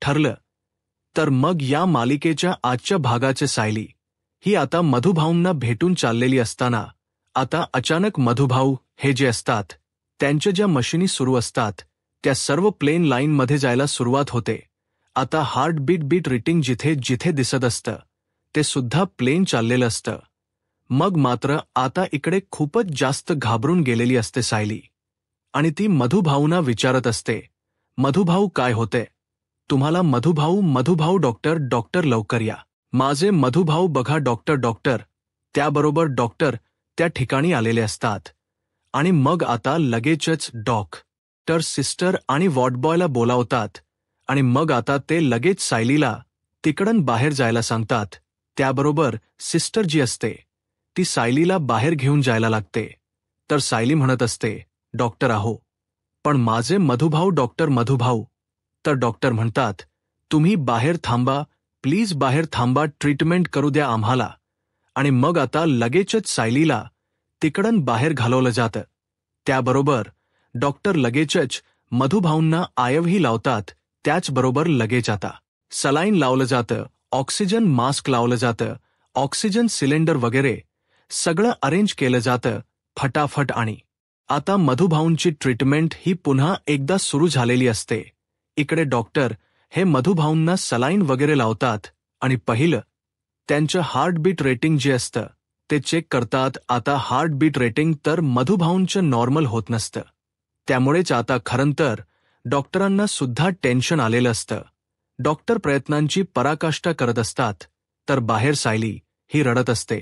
ठरलं. तर मग या मालिकेच्या आजच्या भागाचे सायली ही आता मधुभाऊंना भेटून चाललेली असताना आता अचानक मधुभाऊ हे जे असतात त्यांच्या ज्या मशिनी सुरू असतात त्या सर्व प्लेन लाईनमध्ये जायला सुरुवात होते. आता हार्टबीट बीट रिटिंग जिथे जिथे दिसत असतं ते सुद्धा प्लेन चाललेलं असतं. मग मात्र आता इकडे खूपच जास्त घाबरून गेलेली असते सायली आणि ती मधुभाऊंना विचारत असते, मधुभाऊ काय होते तुम्हाला? मधुभाऊ डॉक्टर लवकर या. माझे मधुभाऊ बघा डॉक्टर. त्याबरोबर डॉक्टर त्या ठिकाणी आलेले असतात आणि मग आता लगेचच डॉक्टर सिस्टर आणि वॉर्डबॉयला बोलावतात आणि मग आता ते लगेच सायलीला तिकडून बाहेर जायला सांगतात. त्याबरोबर सिस्टर जी असते ती सायलीला बाहेर घेऊन जायला लागते. तर सायली म्हणत असते, डॉक्टर आहो, पण माझे मधुभाऊ. तर डॉक्टर म्हणतात, तुम्ही बाहेर थांबा, प्लीज बाहेर थांबा, ट्रीटमेंट करू द्या आम्हाला. आणि मग आता लगेचच सायलीला तिकडून बाहेर घालवलं जातं. त्याबरोबर डॉक्टर लगेचच मधुभाऊंना आयव्ही लावतात. त्याचबरोबर लगेच आता सलाईन लावलं जातं, ऑक्सिजन मास्क लावलं जातं, ऑक्सिजन सिलेंडर वगैरे सगळं अरेंज केलं जातं फटाफट. आणि आता मधुभाऊंची ट्रीटमेंट ही पुन्हा एकदा सुरू झालेली असते. इकडे डॉक्टर हे मधुभाऊंना सलाईन वगैरे लावतात आणि पहिलं त्यांचं हार्टबीट रेटिंग जे असतं ते चेक करतात. आता हार्टबीट रेटिंग तर मधुभाऊंचं नॉर्मल होत नसतं. त्यामुळेच आता खरंतर डॉक्टरांना सुद्धा टेन्शन आलेलं असतं. डॉक्टर प्रयत्नांची पराकाष्ठा करत असतात. तर बाहेर सायली ही रडत असते.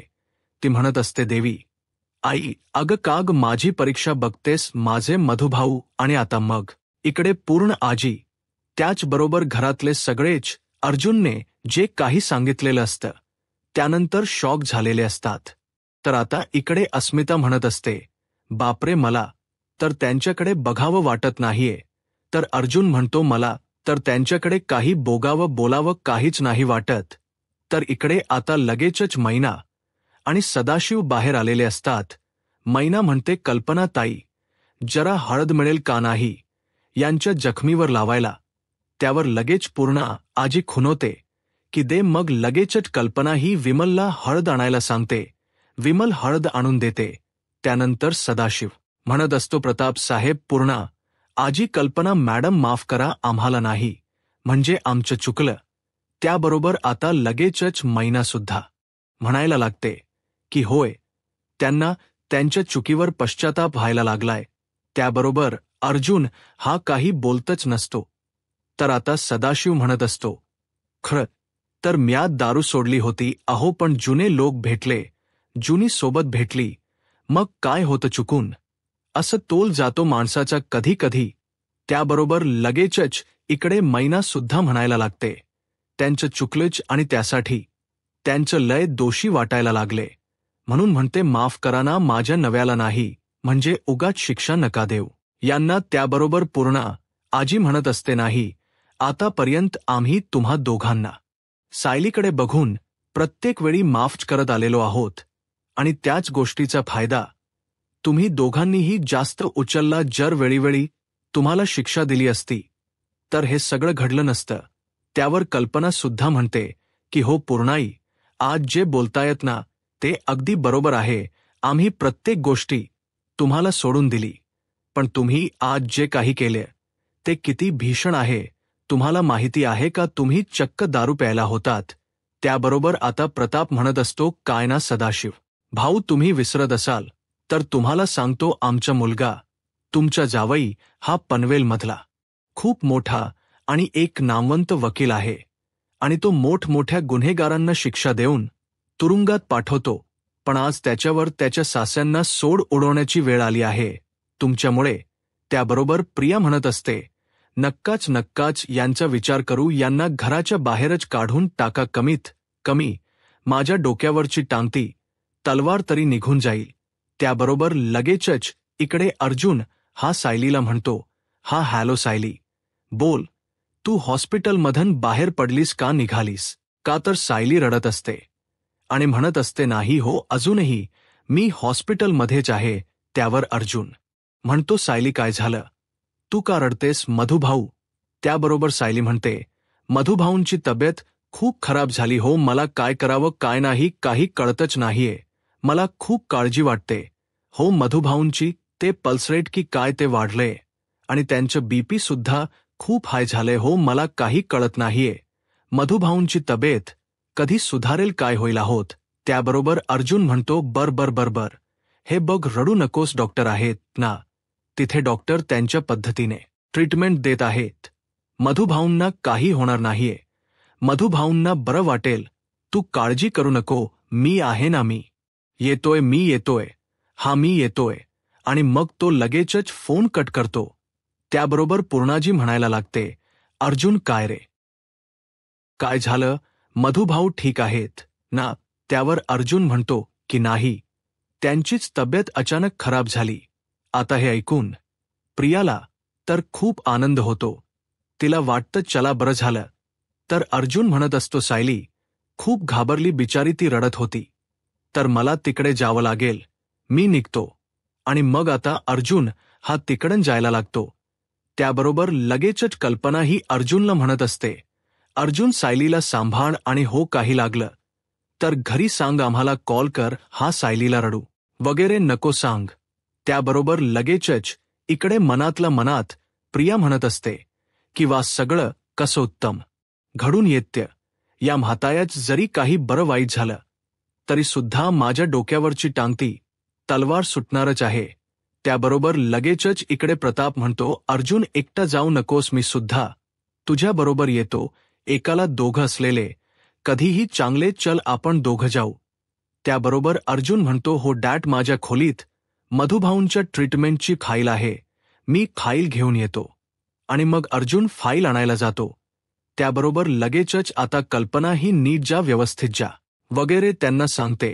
ती म्हणत असते, देवी आई, अगं काग माझी परीक्षा बघतेस माझे मधुभाऊ. आणि आता मग इकडे पूर्ण आजी त्याचबरोबर घरातले सगळेच अर्जुनने जे काही सांगितलेलं असतं त्यानंतर शॉक झालेले असतात. तर आता इकडे अस्मिता म्हणत असते, बापरे, मला तर त्यांच्याकडे बघावं वाटत नाहीये. तर अर्जुन म्हणतो, मला तर त्यांच्याकडे काही बोलावं काहीच नाही वाटत. तर इकडे आता लगेचच मैना आणि सदाशिव बाहेर आलेले असतात. मैना म्हणते, कल्पना ताई, जरा हळद मिळेल का नाही यांच्या जखमीवर लावायला. त्यावर लगेच पूर्णा आजी खुनवते की दे. मग लगेचच कल्पना ही विमलला हळद आणायला सांगते. विमल हळद आणून देते. त्यानंतर सदाशिव म्हणत असतो, प्रताप साहेब, पूर्णा आजी, कल्पना मॅडम, माफ करा, आम्हाला नाही, म्हणजे आमचं चुकलं. त्याबरोबर आता लगेचच मैना सुद्धा म्हणायला लागते की होय, त्यांना त्यांच्या चुकीवर पश्चाताप व्हायला लागलाय. त्याबरोबर अर्जुन हा काही बोलतच नसतो. तर आता सदाशिव म्हणत असतो, खरं तर म्यात दारू सोडली होती अहो, पण जुने लोक भेटले, जुनी सोबत भेटली, मग काय होतं चुकून, असं तोल जातो माणसाचा कधी कधी. त्याबरोबर लगेचच इकडे मैना सुद्धा म्हणायला लागते, त्यांचं चुकलंच आणि त्यासाठी त्यांचं लय दोषी वाटायला लागले, म्हणून म्हणते, माफ करा ना माझ्या नव्याला नाही, म्हणजे उगाच शिक्षा नका देऊ यांना. त्याबरोबर पूर्णा आजी म्हणत असते, नाही, आतापर्यंत आम्ही तुम्हा दोघांना सायलीकडे बघून प्रत्येक वेळी माफ करत आलेलो आहोत आणि त्याच गोष्टीचा फायदा तुम्ही दोघांनीही जास्त उचलला. जर वेळीवेळी तुम्हाला शिक्षा दिली असती तर हे सगळं घडलं नसतं. त्यावर कल्पना सुद्धा म्हणते की हो पूर्णाई, आज जे बोलतायत ना ते अगदी बरोबर आहे. आम्ही प्रत्येक गोष्टी तुम्हाला सोडून दिली, पण तुम्ही आज जे काही केले ते किती भीषण आहे तुम्हाला माहिती आहे का? तुम्ही चक्क दारू प्यायला होतात. त्याबरोबर आता प्रताप म्हणत असतो, काय ना सदाशिव भाऊ, तुम्ही विसरत असाल तर तुम्हाला सांगतो, आमचा मुलगा तुमचा जावई हा पनवेलमधला खूप मोठा आणि एक नामवंत वकील आहे आणि तो मोठमोठ्या गुन्हेगारांना शिक्षा देऊन तुरुंगात पाठवतो. पण आज त्याच्यावर त्याच्या सास्यांना सोड उडवण्याची वेळ आली आहे तुमच्यामुळे. त्याबरोबर प्रिया म्हणत असते, नक्काच यांचा विचार करू, यांना घराच्या बाहेरच काढून टाका, कमीत कमी माझ्या डोक्यावरची टांगती तलवार तरी निघून जाईल. त्याबरोबर लगेचच इकडे अर्जुन हा सायलीला म्हणतो, हा हॅलो सायली, बोल, तू हॉस्पिटलमधून बाहेर पडलीस का, निघालीस का? तर सायली रडत असते आणि म्हणत असते, नाही हो, अजूनही मी हॉस्पिटलमध्येच आहे. त्यावर अर्जुन म्हणतो, सायली काय झालं, तू का रडतेस? मधुभाऊ. त्याबरोबर सायली म्हणते, मधुभाऊंची तब्येत खूप खराब झाली हो. मला काय करावं काय नाही काही कळतच नाहीये. मला खूप काळजी वाटते हो. मधुभाऊंची ते पल्स रेट की काय ते वाढले आणि त्यांचं बीपी सुद्धा खूप हाय झाले हो. मला काही कळत नाहीये. मधुभाऊंची तब्येत कधी सुधारेल काय होईल आहोत. त्याबरोबर अर्जुन म्हणतो बर बर बर बर. हे बघ रडू नकोस डॉक्टर आहेत ना तिथे. डॉक्टर त्यांच्या पद्धतीने ट्रीटमेंट देत आहेत. मधुभाऊंना काही होणार नाहीये. मधुभाऊंना बरं वाटेल. तू काळजी करू नको. मी आहे ना. मी येतोय. हा मी येतोय. आणि मग तो लगेचच फोन कट करतो. त्याबरोबर पूर्णाजी म्हणायला लागते अर्जुन काय रे काय झालं. मधुभाऊ ठीक आहेत ना. त्यावर अर्जुन म्हणतो की नाही त्यांचीच तब्येत अचानक खराब झाली. आता हे ऐकून प्रियाला तर खूप आनंद होतो. तिला वाटतं चला बरं झालं. तर अर्जुन म्हणत असतो सायली खूप घाबरली बिचारी ती रडत होती. तर मला तिकडे जावं लागेल. मी निघतो. आणि मग आता अर्जुन हा तिकडून जायला लागतो. त्याबरोबर लगेचच कल्पना ही अर्जुनला म्हणत असते अर्जुन सायलीला सांभाळ आणि हो काही लागलं तर घरी सांग आम्हाला कॉल कर. हा सायलीला रडू वगैरे नको सांग. त्याबरोबर लगेचच इकडे मनातल्या मनात प्रिया म्हणत असते की वा सगळं कसं उत्तम घडून येत्य. या म्हातायाच जरी काही बरं वाईट झालं तरी सुद्धा माझ्या डोक्यावरची टांगती तलवार सुटणारच आहे. त्याबरोबर लगेचच इकडे प्रताप म्हणतो अर्जुन एकटा जाऊ नकोस. मी सुद्धा तुझ्याबरोबर येतो. एकाला दोघं असलेले कधीही चांगले. चल आपण दोघं जाऊ. त्याबरोबर अर्जुन म्हणतो हो डॅड माझ्या खोलीत मधुभाऊंच्या ट्रीटमेंटची फाईल आहे. मी फाईल घेऊन येतो. आणि मग अर्जुन फाईल आणायला जातो. त्याबरोबर लगेचच आता कल्पना ही नीट जा व्यवस्थित जा वगैरे त्यांना सांगते.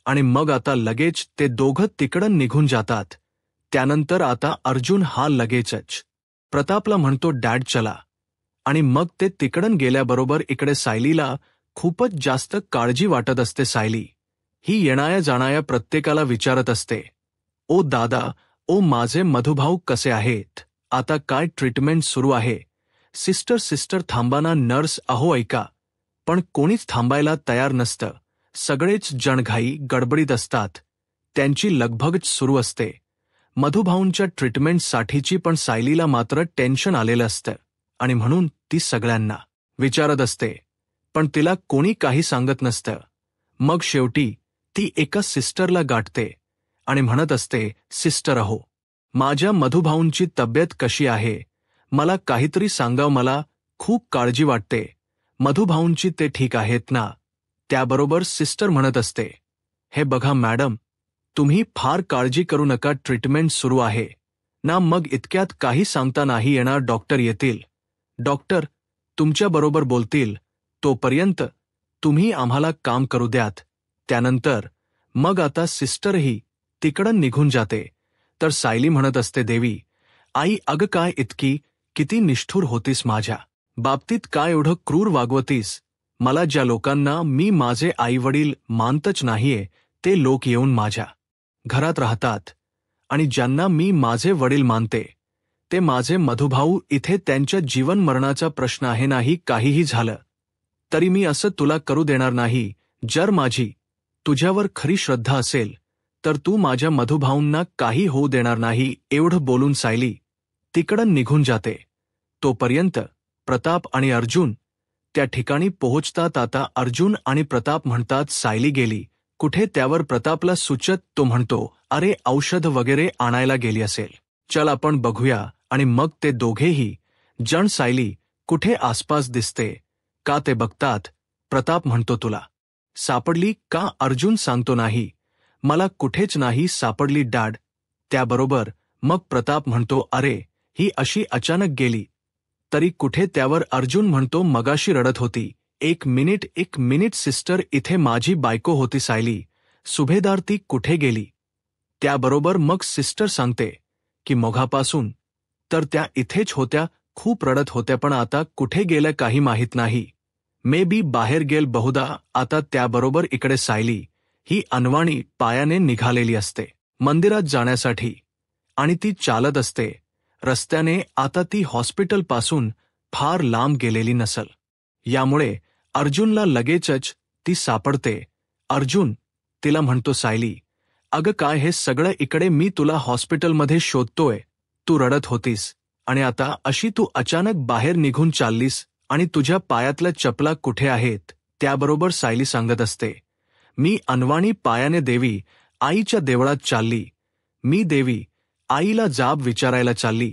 आणि मग आता लगेच ते दोघं तिकडं निघून जातात. त्यानंतर आता अर्जुन हा लगेचच प्रतापला म्हणतो डॅड चला. आणि मग ते तिकडं गेल्याबरोबर इकडे सायलीला खूपच जास्त काळजी वाटत असते. सायली ही येणाया जाणाया प्रत्येकाला विचारत असते ओ दादा ओ माझे मधुभाऊ कसे आहेत. आता काय ट्रीटमेंट सुरू आहे. सिस्टर थांबाना. नर्स अहो ऐका. पण कोणीच थांबायला तयार नसतं. सगळेच जण घाई गडबडीत असतात. त्यांची लगबगच सुरू असते मधुभाऊंच्या ट्रीटमेंटसाठीची. पण सायलीला मात्र टेन्शन आलेलं असतं आणि म्हणून ती सगळ्यांना विचारत असते. पण तिला कोणी काही सांगत नसतं. मग शेवटी ती एका सिस्टरला गाठते आणि म्हणत असते सिस्टर अहो माझ्या मधुभाऊंची तब्येत कशी आहे. मला काहीतरी सांगाव. मला खूप काळजी वाटते. मधुभाऊंची ते ठीक आहेत ना. त्याबरोबर सिस्टर म्हणत असते हे बघा मॅडम तुम्ही फार काळजी करू नका. ट्रीटमेंट सुरू आहे ना. मग इतक्यात काही सांगता नाही येणार. डॉक्टर येतील. डॉक्टर तुमच्याबरोबर बोलतील. तोपर्यंत तुम्ही आम्हाला काम करू द्यात. त्यानंतर मग आता सिस्टरही तिकडं निघून जाते. तर सायली म्हणत असते देवी आई अगं काय इतकी किती निष्ठुर होतीस. माझ्या बाबतीत काय एवढं क्रूर वागवतीस. मला ज्या लोकांना मी माझे आईवडील मानतच नाहीये ते लोक येऊन माझ्या घरात राहतात आणि ज्यांना मी माझे वडील मानते ते माझे मधुभाऊ इथे. त्यांच्या जीवन मरणाचा प्रश्न आहे. नाही काहीही झालं तरी मी असं तुला करू देणार नाही. जर माझी तुझ्यावर खरी श्रद्धा असेल तर तू माझ्या मधुभाऊंना काही होऊ देणार नाही. एवढं बोलून सायली तिकडं निघून जाते. तोपर्यंत प्रताप आणि अर्जुन त्या ठिकाणी पोहोचतात. आता अर्जुन आणि प्रताप म्हणतात सायली गेली कुठे. त्यावर प्रतापला सुचत तो म्हणतो अरे औषध वगैरे आणायला गेली असेल. चल आपण बघूया. आणि मग ते दोघेही जण सायली कुठे आसपास दिसते का ते बघतात. प्रताप म्हणतो तुला सापडली का. अर्जुन सांगतो नाही मला कुठेच नाही सापडली डॅड. त्याबरोबर मग प्रताप म्हणतो अरे ही अशी अचानक गेली तरी कुठे. त्यावर अर्जुन म्हणतो मगाशी रडत होती. एक मिनिट सिस्टर इथे माझी बायको होती सायली. सुभेदार ती कुठे गेली. त्याबरोबर मग सिस्टर सांगते की मघापासून तर त्या इथेच होत्या. खूप रडत होत्या पण आता कुठे गेल्या काही माहीत नाही. मे बी बाहेर गेल बहुधा. आता त्याबरोबर इकडे सायली ही अनवाणी पायाने निघालेली असते मंदिरात जाण्यासाठी आणि ती चालत असते रस्त्याने. आता ती हॉस्पिटलपासून फार लांब गेलेली नसल. यामुळे अर्जुनला लगेचच ती सापडते. अर्जुन तिला म्हणतो, सायली, अगं काय हे सगळं इकडे, मी तुला हॉस्पिटलमध्ये शोधतोय. तू रडत होतीस आणि आता अशी तू अचानक बाहेर निघून चाललीस आणि तुझ्या पायातल्या चपला कुठे आहेत? त्याबरोबर सायली सांगत असते, मी अनवाणी पायाने देवी आईच्या देवळात चालली. मी देवी आईला जाब विचारायला चालली.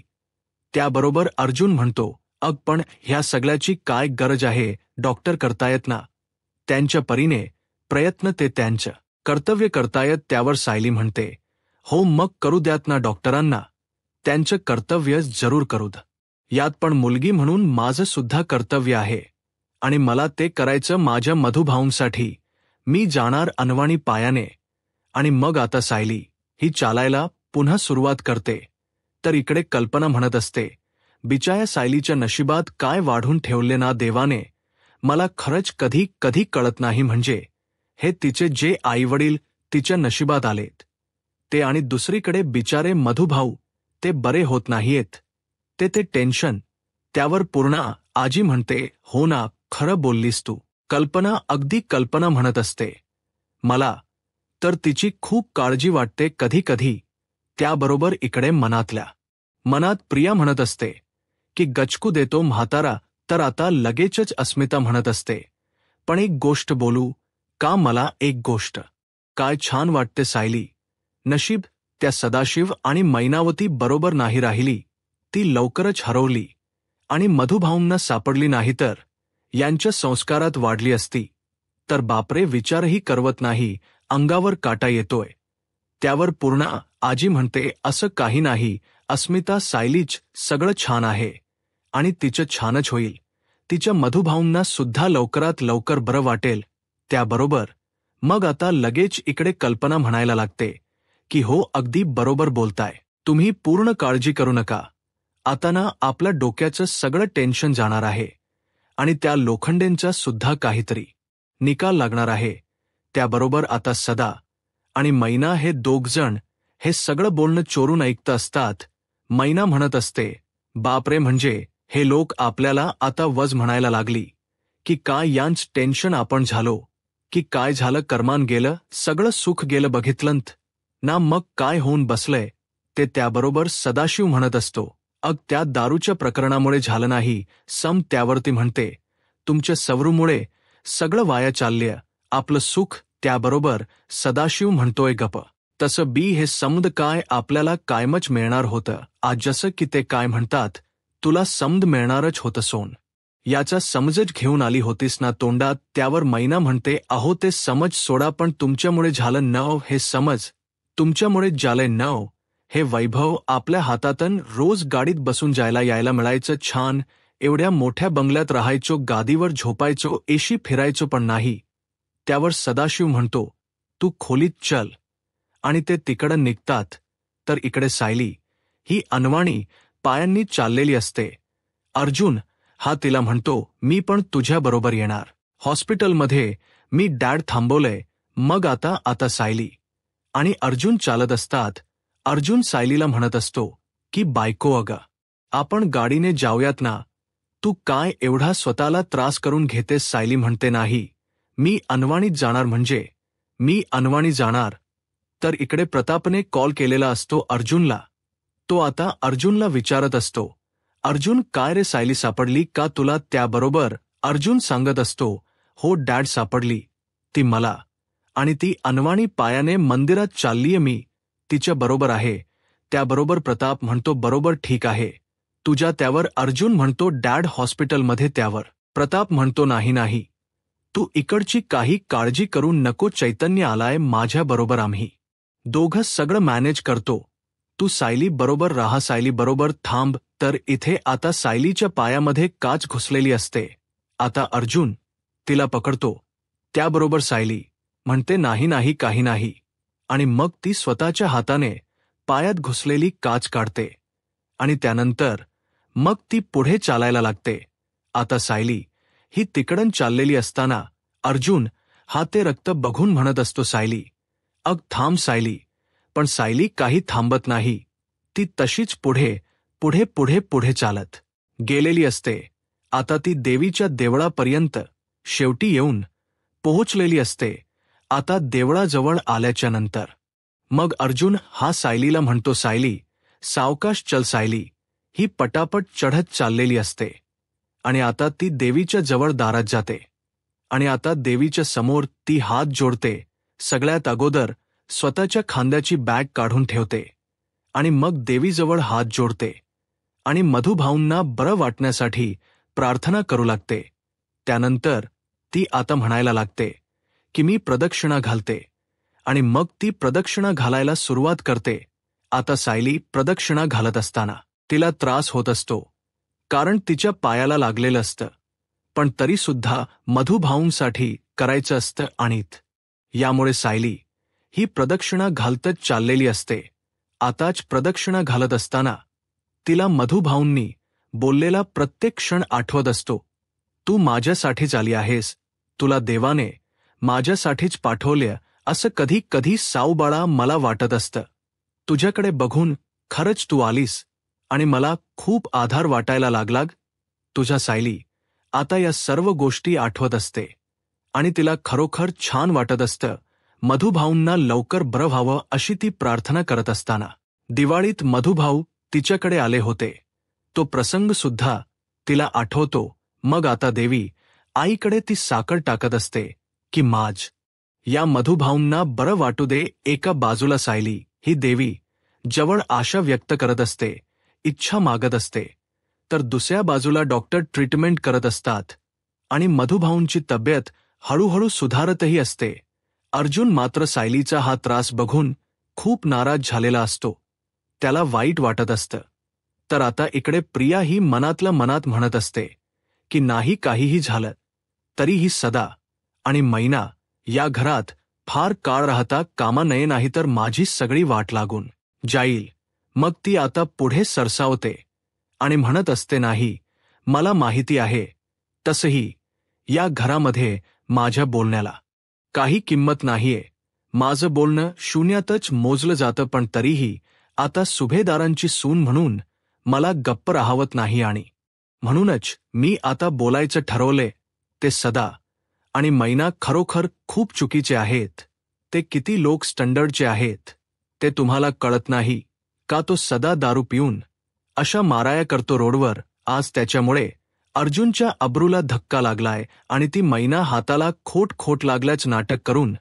त्याबरोबर अर्जुन म्हणतो, अग पण ह्या सगळ्याची काय गरज आहे? डॉक्टर करतायत ना त्यांच्या परीने प्रयत्न, ते त्यांचं कर्तव्य करतायत. त्यावर सायली म्हणते, हो मग करू द्यात ना डॉक्टरांना, त्यांचं कर्तव्य जरूर करू द. यात पण मुलगी म्हणून माझं सुद्धा कर्तव्य आहे आणि मला ते करायचं माझ्या मधुभाऊंसाठी. मी जाणार अनवाणी पायाने. आणि मग आता सायली ही चालायला पुन्हा सुरुवात करते. तर इकडे कल्पना म्हणत असते, बिचाया सायलीच्या नशिबात काय वाढून ठेवले ना देवाने, मला खरंच कधी कधी कळत नाही. म्हणजे हे तिचे जे आईवडील तिच्या नशिबात आलेत ते, आणि दुसरीकडे बिचारे मधुभाऊ, ते बरे होत नाहीयेत. ते टेन्शन. त्यावर पूर्णा आजी म्हणते, हो ना, खरं बोललीस तू. कल्पना, अगदी कल्पना म्हणत असते, मला तर तिची खूप काळजी वाटते कधी कधी. त्याबरोबर इकडे मनात प्रिया म्हणत असते की गचकू देतो म्हातारा. तर आता लगेचच अस्मिता म्हणत असते, पण एक गोष्ट बोलू का? मला एक गोष्ट. काय छान वाटते सायली. नशीब त्या सदाशिव आणि मैनावती बरोबर नाही राहिली. ती लवकरच हरवली आणि मधुभाऊंना सापडली नाही तर यांच्या संस्कारात वाढली असती तर बापरे, विचारही करवत नाही, अंगावर काटा येतोय. त्यावर पूर्णा आजी म्हणते, असं काही नाही अस्मिता, सायलीच सगळं छान आहे आणि तिचं छानच होईल. तिच्या मधुभाऊंना सुद्धा लवकरात लवकर बरं वाटेल. त्याबरोबर मग आता लगेच इकडे कल्पना म्हणायला लागते की हो, अगदी बरोबर बोलताय तुम्ही, पूर्ण काळजी करू नका. आता ना आपल्या डोक्याचं सगळं टेन्शन जाणार आहे आणि त्या लोखंडेंचा सुद्धा काहीतरी निकाल लागणार आहे. त्याबरोबर आता सदा आणि मैना हे दोघजण हे सगळं बोलणं चोरून ऐकत असतात. मैना म्हणत असते, बापरे, म्हणजे हे लोक आपल्याला आता वज म्हणायला लागली की काय? यांच टेन्शन आपण झालो की काय झालं? कर्मान गेलं, सगळं सुख गेलं, बघितलंत ना मग काय होऊन बसलंय ते. त्याबरोबर सदाशिव म्हणत असतो, अग त्या दारूच्या प्रकरणामुळे झालं नाही सम. त्यावरती म्हणते, तुमच्या सवरूमुळे सगळं वाया चाललंय आपलं सुख. त्याबरोबर सदाशिव म्हणतोय, गप, तसं बी हे समद काय आपल्याला कायमच मिळणार होतं. आज जसं की ते काय म्हणतात, तुला समद मिळणारच होतं सोन. याचा समजच घेऊन आली होतीस ना तोंडात. त्यावर मैना म्हणते, अहो ते समज सोडा, पण तुमच्यामुळे झालं नव हे समज. तुमच्यामुळे झालंय नव हे वैभव. आपल्या हातातून रोज गाडीत बसून जायला यायला मिळायचं छान. एवढ्या मोठ्या बंगल्यात राहायचो, गादीवर झोपायचो, एशी फिरायचो पण नाही. त्यावर सदाशिव म्हणतो, तू खोलीत चल. आणि ते तिकडं निघतात. तर इकडे सायली ही अनवाणी पायांनी चाललेली असते. अर्जुन हा तिला म्हणतो, मी पण तुझ्याबरोबर येणार. हॉस्पिटलमध्ये मी डॅड थांबवलंय. मग आता सायली आणि अर्जुन चालत असतात. अर्जुन सायलीला म्हणत असतो की बायको, अगं आपण गाडीने जाऊयात ना, तू काय एवढा स्वतःला त्रास करून घेतेस? सायली म्हणते, नाही, मी अनवाणीत जाणार. म्हणजे मी अनवाणी जाणार. तर इकडे प्रतापने कॉल केलेला असतो अर्जुनला. तो आता अर्जुनला विचारत असतो, अर्जुन काय रे, सायली सापडली का तुला? त्याबरोबर अर्जुन सांगत असतो, हो डॅड, सापडली ती मला, आणि ती अनवाणी पायाने मंदिरात चाललीये, मी तिच्या बरोबर आहे. त्याबरोबर प्रताप म्हणतो, बरोबर, ठीक आहे तुझ्या. त्यावर अर्जुन म्हणतो, डॅड हॉस्पिटलमध्ये. त्यावर प्रताप म्हणतो, नाही, तू इकडची काही काळजी करू नको, चैतन्य आलाय माझ्या बरोबर, आम्ही दोघं सगळं मॅनेज करतो. तू सायली बरोबर राहा, सायली बरोबर थांब. तर इथे आता सायलीच्या पायामध्ये काच घुसलेली असते. आता अर्जुन तिला पकडतो. त्याबरोबर सायली म्हणते, नाही, काही नाही, आणि मग ती स्वतःच्या हाताने पायात घुसलेली काच काढते आणि त्यानंतर मग ती पुढे चालायला लागते. आता सायली ही तिकडून चाललेली असताना अर्जुन हा ते रक्त बघून म्हणत असतो, सायली, अग थांब सायली. पण सायली काही थांबत नाही. ती तशीच पुढे चालत गेलेली असते. आता ती देवीच्या देवळापर्यंत शेवटी येऊन पोहोचलेली असते. आता देवळाजवळ आल्याच्या नंतर मग अर्जुन हा सायलीला म्हणतो, सायली सावकाश चल सायली. ही पटापट चढत चाललेली असते आणि आता ती देवीच्या जवळ दारात जाते आणि आता देवीच्या समोर ती हात जोडते. सगळ्यात अगोदर स्वतःच्या खांद्याची बॅग काढून ठेवते आणि मग देवीजवळ हात जोडते आणि मधुभाऊंना बरं वाटण्यासाठी प्रार्थना करू लागते. त्यानंतर ती आता म्हणायला लागते की मी प्रदक्षिणा घालते आणि मग ती प्रदक्षिणा घालायला सुरुवात करते. आता सायली प्रदक्षिणा घालत असताना तिला त्रास होत असतो, कारण तिच्या पायाला लागलेलं असतं, पण तरीसुद्धा मधुभाऊंसाठी करायचं असतं आणि यामुळे सायली ही प्रदक्षिणा घालतच चाललेली असते. आताच प्रदक्षिणा घालत असताना तिला मधुभाऊंनी बोललेला प्रत्येक क्षण आठवत असतो. तू माझ्यासाठीच आली आहेस, तुला देवाने माझ्यासाठीच पाठवले असं कधी कधी सावबाळा मला वाटत असतं. तुझ्याकडे बघून खरंच तू आलीस आणि मला खूप आधार वाटायला लागला. तुझ्या सायली आता या सर्व गोष्टी आठवत असते आणि तिला खरोखर छान वाटत असतं. मधुभाऊंना लवकर बरं व्हावं अशी ती प्रार्थना करत असताना दिवाळीत मधुभाऊ तिच्याकडे आले होते. तो प्रसंग सुद्धा तिला आठवतो. मग आता देवी आईकडे ती साखर टाकत असते की माझ या मधुभाऊंना बरं वाटू दे. एका बाजूला सायली ही देवी जवळ आशा व्यक्त करत असते, इच्छा मागत असते, तर दुसऱ्या बाजूला डॉक्टर ट्रीटमेंट करत असतात आणि मधुभाऊंची तब्येत हळूहळू सुधारतही असते. अर्जुन मात्र सायलीचा हा त्रास बघून खूप नाराज झालेला असतो. त्याला वाईट वाटत असतं. तर आता इकडे प्रिया ही मनातल्या मनात म्हणत असते की नाही काहीही झालं तरीही सदा आणि मैना या घरात फार काळ राहता कामा नये, नाहीतर माझी सगळी वाट लागून जाईल. मग ती आता पुढे सरसावते आणि म्हणत असते, नाही मला माहिती आहे, तसंही या घरामध्ये माझ्या बोलण्याला काही किंमत नाहीये. माझं बोलणं शून्यातच मोजलं जातं, पण तरीही आता सुभेदारांची सून म्हणून मला गप्प राहावत नाही आणि म्हणूनच मी आता बोलायचं ठरवले. ते सदा आणि मैना खरोखर खूप चुकीचे आहेत. ते किती लोक स्टँडर्डचे आहेत ते तुम्हाला कळत नाही का? तो सदा दारू पिऊन अशा माराया करतो रोडवर. आज त्याच्यामुळे अर्जुनच्या अब्रूला धक्का लागलाय आणि ती मैना हाताला खोट लागल्याच नाटक करून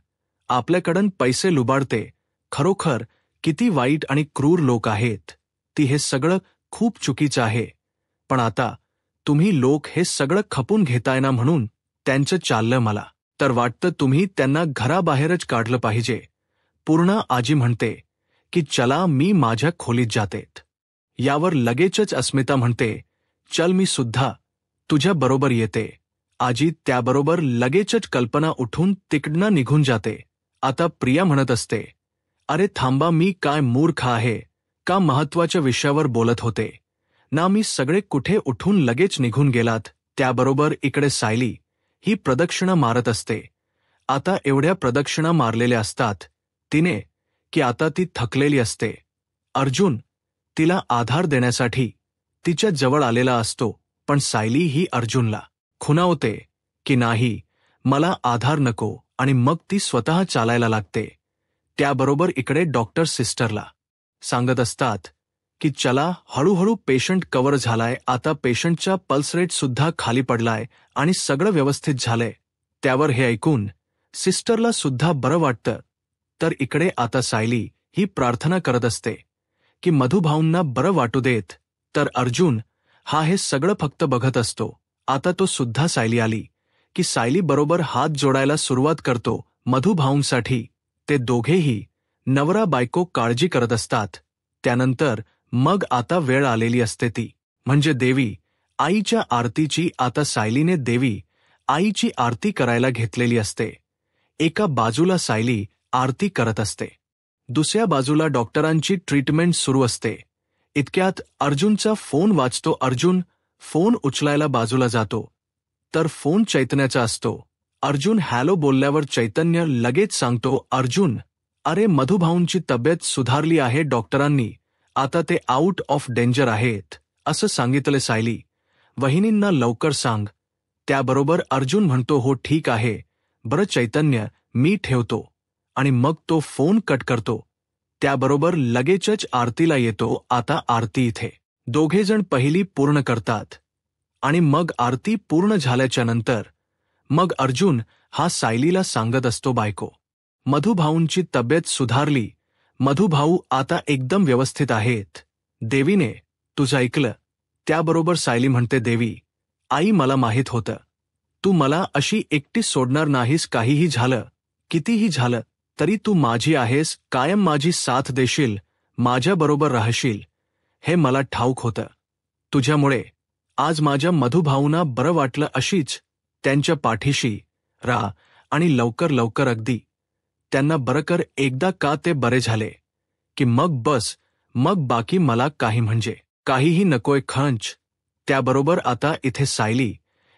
आपल्याकडून पैसे लुबाडते. खरोखर किती वाईट आणि क्रूर लोक आहेत. ती हे सगळं खूप चुकीचं आहे. पण आता तुम्ही लोक हे सगळं खपून घेताय ना, म्हणून त्यांचं चाललं. मला तर वाटतं तुम्ही त्यांना घराबाहेरच काढलं पाहिजे. पूर्णा आजी म्हणते की चला मी माझ्या खोलीत जातेत. यावर लगेचच अस्मिता म्हणते, चल मी सुद्धा तुझ्या बरोबर येते. आजी त्याबरोबर लगेचच कल्पना उठून तिकडनं निघून जाते. आता प्रिया म्हणत असते, अरे थांबा, मी काय मूर्ख आहे का? महत्वाच्या विषयावर बोलत होते ना मी. सगळे कुठे उठून लगेच निघून गेलात. त्याबरोबर इकडे सायली ही प्रदक्षिणा मारत असते. आता एवढ्या प्रदक्षिणा मारलेल्या असतात तिने की आता ती थकलेली असते. अर्जुन तिला आधार देण्यासाठी तिच्या जवळ आलेला असतो, पण सायली ही अर्जुनला खुणावते की नाही मला आधार नको आणि मग ती स्वतः चालायला लागते. त्याबरोबर इकडे डॉक्टर सिस्टरला सांगत असतात की चला हळूहळू पेशंट कव्हर झालाय. आता पेशंटचा पल्स रेट सुद्धा खाली पडलाय आणि सगळं व्यवस्थित झालंय. त्यावर हे ऐकून सिस्टरला सुद्धा बरं वाटतं. तर इकडे आता सायली ही प्रार्थना करत असते की मधुभाऊंना बरं वाटू देत. तर अर्जुन हा हे सगळं फक्त बघत असतो. आता तो सुद्धा सायली आली की सायली बरोबर हात जोडायला सुरुवात करतो मधुभाऊंसाठी. ते दोघेही नवरा बायको काळजी करत असतात. त्यानंतर मग आता वेळ आलेली असते ती म्हणजे देवी आईच्या आरतीची. आता सायलीने देवी आईची आरती करायला घेतलेली असते. एका बाजूला सायली आरती करत असते, दुसऱ्या बाजूला डॉक्टरांची ट्रीटमेंट सुरू असते. इतक्यात अर्जुनचा फोन वाजतो. अर्जुन फोन उचलायला बाजूला जातो तर फोन चैतन्याचा असतो. अर्जुन हॅलो बोलल्यावर चैतन्य लगेच सांगतो, अर्जुन अरे मधुभाऊंची तब्येत सुधारली आहे डॉक्टरांनी, आता ते आउट ऑफ डेंजर आहेत असं सांगितलं. सायली वहिनींना लवकर सांग. त्याबरोबर अर्जुन म्हणतो हो ठीक आहे, बरं चैतन्य मी ठेवतो, आणि मग तो फोन कट करतो. त्याबरोबर लगेचच आरतीला येतो. आता आरती इथे. दोघेजण पहिली पूर्ण करतात, आणि मग आरती पूर्ण झाल्याच्या नंतर मग अर्जुन हा सायलीला सांगत असतो बायको, मधुभाऊंची तब्येत सुधारली, मधुभाऊ आता एकदम व्यवस्थित आहेत. देवीने तुझं ऐकलं. त्याबरोबर सायली म्हणते देवी, आई मला माहीत होतं, तू मला अशी एकटी सोडणार नाहीस. काहीही झालं, कितीही झालं तरी तू माझी आहेस, कायम माझी साथ देशील, माझ्याबरोबर राहशील, हे मला ठाऊक होतं. तुझ्यामुळे आज माझ्या मधुभाऊंना बरं वाटलं. अशीच त्यांच्या पाठीशी राहा आणि लवकर लवकर अगदी त्यांना बरं कर. एकदा का ते बरे झाले की मग बस, मग बाकी मला काही म्हणजे काहीही नकोय. खंच. त्याबरोबर आता इथे सायली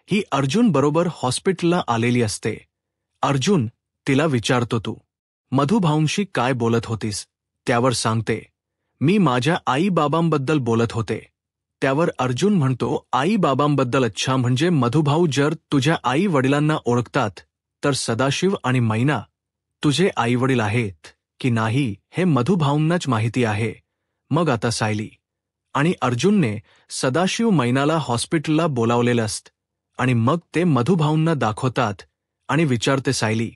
ही अर्जुन बरोबर हॉस्पिटलला आलेली असते. अर्जुन तिला विचारतो, तू मधुभाऊंशी काय बोलत होतीस? त्यावर सांगते, मी माझ्या आई बाबांबद्दल बोलत होते. त्यावर अर्जुन म्हणतो, आई बाबांबद्दल? अच्छा, म्हणजे मधुभाऊ जर तुझ्या आई वडिलांना ओळखतात तर सदाशिव आणि मैना तुझे आईवडील आहेत की नाही हे मधुभाऊंनाच माहिती आहे. मग आता सायली आणि अर्जुनने सदाशिव मैनाला हॉस्पिटलला बोलावलेलं असतं, आणि मग ते मधुभाऊंना दाखवतात आणि विचारते सायली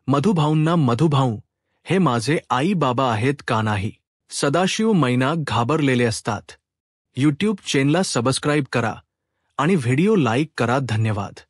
मधुभाऊंना, मधुभाऊ हे माझे आई बाबा आहेत का नाही? सदाशिव मैना घाबरलेले असतात. यूट्यूब चॅनलला सबस्क्राईब करा आणि व्हिडिओ लाईक करा. धन्यवाद.